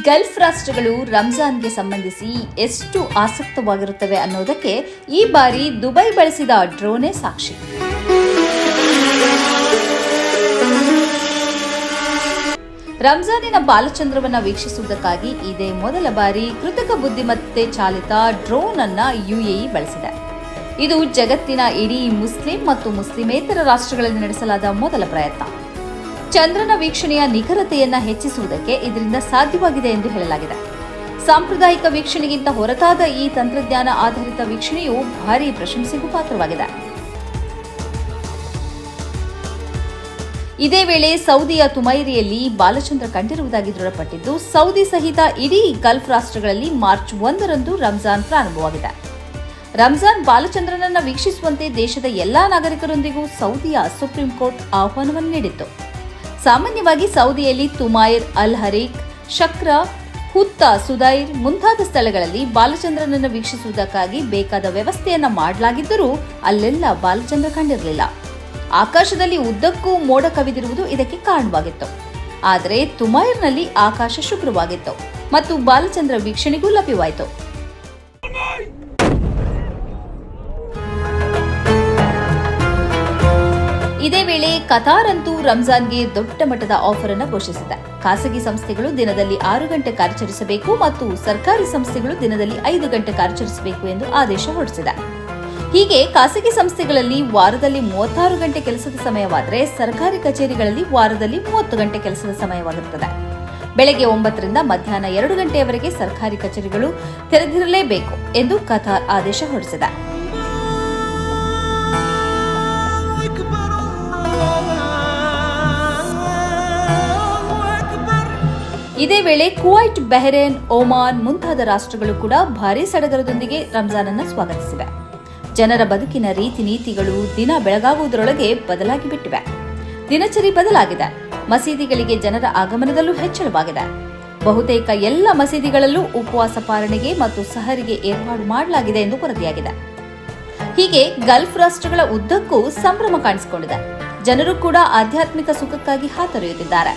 Gulf ರಾಷ್ಟ್ರಗಳು ರಂಜಾನ್ಗೆ ಸಂಬಂಧಿಸಿ ಎಷ್ಟು ಆಸಕ್ತವಾಗಿರುತ್ತವೆ ಅನ್ನೋದಕ್ಕೆ ಈ ಬಾರಿ ದುಬೈ ಬಳಸಿದ ಡ್ರೋನೇ ಸಾಕ್ಷಿ. ರಂಜಾನಿನ ಬಾಲಚಂದ್ರವನ್ನ ವೀಕ್ಷಿಸುವುದಕ್ಕಾಗಿ ಇದೇ ಮೊದಲ ಬಾರಿ ಕೃತಕ ಬುದ್ಧಿಮತ್ತೆ ಚಾಲಿತ ಡ್ರೋನ್ ಅನ್ನ ಯುಎಇ ಬಳಸಿದೆ. ಇದು ಜಗತ್ತಿನ ಇಡೀ ಮುಸ್ಲಿಂ ಮತ್ತು ಮುಸ್ಲಿಮೇತರ ರಾಷ್ಟ್ರಗಳಲ್ಲಿ ನಡೆಸಲಾದ ಮೊದಲ ಪ್ರಯತ್ನ. ಚಂದ್ರನ ವೀಕ್ಷಣೆಯ ನಿಖರತೆಯನ್ನ ಹೆಚ್ಚಿಸುವುದಕ್ಕೆ ಇದರಿಂದ ಸಾಧ್ಯವಾಗಿದೆ ಎಂದು ಹೇಳಲಾಗಿದೆ. ಸಾಂಪ್ರದಾಯಿಕ ವೀಕ್ಷಣೆಗಿಂತ ಹೊರತಾದ ಈ ತಂತ್ರಜ್ಞಾನ ಆಧಾರಿತ ವೀಕ್ಷಣೆಯು ಭಾರೀ ಪ್ರಶಂಸೆಗೂ ಪಾತ್ರವಾಗಿದೆ. ಇದೇ ವೇಳೆ ಸೌದಿಯ ತುಮೈರಿಯಲ್ಲಿ ಬಾಲಚಂದ್ರ ಕಂಡಿರುವುದಾಗಿ ದೃಢಪಟ್ಟಿದ್ದು, ಸೌದಿ ಸಹಿತ ಇಡೀ ಗಲ್ಫ್ ರಾಷ್ಟ್ರಗಳಲ್ಲಿ ಮಾರ್ಚ್ 1ರಂದು ರಂಜಾನ್ ಪ್ರಾರಂಭವಾಗಿದೆ. ರಂಜಾನ್ ಬಾಲಚಂದ್ರನನ್ನು ವೀಕ್ಷಿಸುವಂತೆ ದೇಶದ ಎಲ್ಲಾ ನಾಗರಿಕರೊಂದಿಗೂ ಸೌದಿಯ ಸುಪ್ರೀಂ ಕೋರ್ಟ್ ಆಹ್ವಾನವನ್ನು ನೀಡಿತ್ತು. ಸಾಮಾನ್ಯವಾಗಿ ಸೌದಿಯಲ್ಲಿ ತುಮೈರ್, ಅಲ್ ಹರೀಕ್, ಶಕ್ರಾ, ಹುತ್ತಾ, ಸುದೈರ್ ಮುಂತಾದ ಸ್ಥಳಗಳಲ್ಲಿ ಬಾಲಚಂದ್ರನನ್ನು ವೀಕ್ಷಿಸುವುದಕ್ಕಾಗಿ ಬೇಕಾದ ವ್ಯವಸ್ಥೆಯನ್ನ ಮಾಡಲಾಗಿದ್ದರೂ ಅಲ್ಲೆಲ್ಲ ಬಾಲಚಂದ್ರ ಕಂಡಿರಲಿಲ್ಲ. ಆಕಾಶದಲ್ಲಿ ಉದ್ದಕ್ಕೂ ಮೋಡ ಕವಿದಿರುವುದು ಇದಕ್ಕೆ ಕಾರಣವಾಗಿತ್ತು. ಆದರೆ ತುಮೈರ್ನಲ್ಲಿ ಆಕಾಶ ಶುಭ್ರವಾಗಿತ್ತು ಮತ್ತು ಬಾಲಚಂದ್ರ ವೀಕ್ಷಣೆಗೂ ಲಭ್ಯವಾಯಿತು. ಇದೇ ವೇಳೆ ಕತಾರ್ ಅಂತೂ ರಂಜಾನ್ಗೆ ದೊಡ್ಡ ಮಟ್ಟದ ಆಫರ್ ಅನ್ನು ಘೋಷಿಸಿದೆ. ಖಾಸಗಿ ಸಂಸ್ಥೆಗಳು ದಿನದಲ್ಲಿ 6 ಗಂಟೆ ಕಾರ್ಯಾಚರಿಸಬೇಕು ಮತ್ತು ಸರ್ಕಾರಿ ಸಂಸ್ಥೆಗಳು ದಿನದಲ್ಲಿ 5 ಗಂಟೆ ಕಾರ್ಯಾಚರಿಸಬೇಕು ಎಂದು ಆದೇಶ ಹೊರಡಿಸಿದೆ. ಹೀಗೆ ಖಾಸಗಿ ಸಂಸ್ಥೆಗಳಲ್ಲಿ ವಾರದಲ್ಲಿ 36 ಗಂಟೆ ಕೆಲಸದ ಸಮಯವಾದರೆ ಸರ್ಕಾರಿ ಕಚೇರಿಗಳಲ್ಲಿ ವಾರದಲ್ಲಿ 30 ಗಂಟೆ ಕೆಲಸದ ಸಮಯವಾಗಿರುತ್ತದೆ. ಬೆಳಗ್ಗೆ 9ರಿಂದ ಮಧ್ಯಾಹ್ನ 2 ಗಂಟೆಯವರೆಗೆ ಸರ್ಕಾರಿ ಕಚೇರಿಗಳು ತೆರೆದಿರಲೇಬೇಕು ಎಂದು ಕತಾರ್ ಆದೇಶ ಹೊರಡಿಸಿದೆ. ಇದೇ ವೇಳೆ ಕುವೈಟ್, ಬಹರೇನ್, ಒಮಾನ್ ಮುಂತಾದ ರಾಷ್ಟ್ರಗಳು ಕೂಡ ಭಾರೀ ಸಡಗರದೊಂದಿಗೆ ರಂಜಾನ್ ಅನ್ನು ಸ್ವಾಗತಿಸಿವೆ. ಜನರ ಬದುಕಿನ ರೀತಿ ನೀತಿಗಳು ದಿನ ಬೆಳಗಾಗುವುದರೊಳಗೆ ಬದಲಾಗಿ ಬಿಟ್ಟಿವೆ. ದಿನಚರಿ ಬದಲಾಗಿದೆ. ಮಸೀದಿಗಳಿಗೆ ಜನರ ಆಗಮನದಲ್ಲೂ ಹೆಚ್ಚಳವಾಗಿದೆ. ಬಹುತೇಕ ಎಲ್ಲ ಮಸೀದಿಗಳಲ್ಲೂ ಉಪವಾಸ ಪಾಲನೆಗೆ ಮತ್ತು ಸಹರಿಗೆ ಏರ್ಪಾಡು ಮಾಡಲಾಗಿದೆ ಎಂದು ವರದಿಯಾಗಿದೆ. ಹೀಗೆ ಗಲ್ಫ್ ರಾಷ್ಟ್ರಗಳ ಉದ್ದಕ್ಕೂ ಸಂಭ್ರಮ ಕಾಣಿಸಿಕೊಂಡಿದೆ. ಜನರು ಕೂಡ ಆಧ್ಯಾತ್ಮಿಕ ಸುಖಕ್ಕಾಗಿ ಹಾತೊರೆಯುತ್ತಿದ್ದಾರೆ.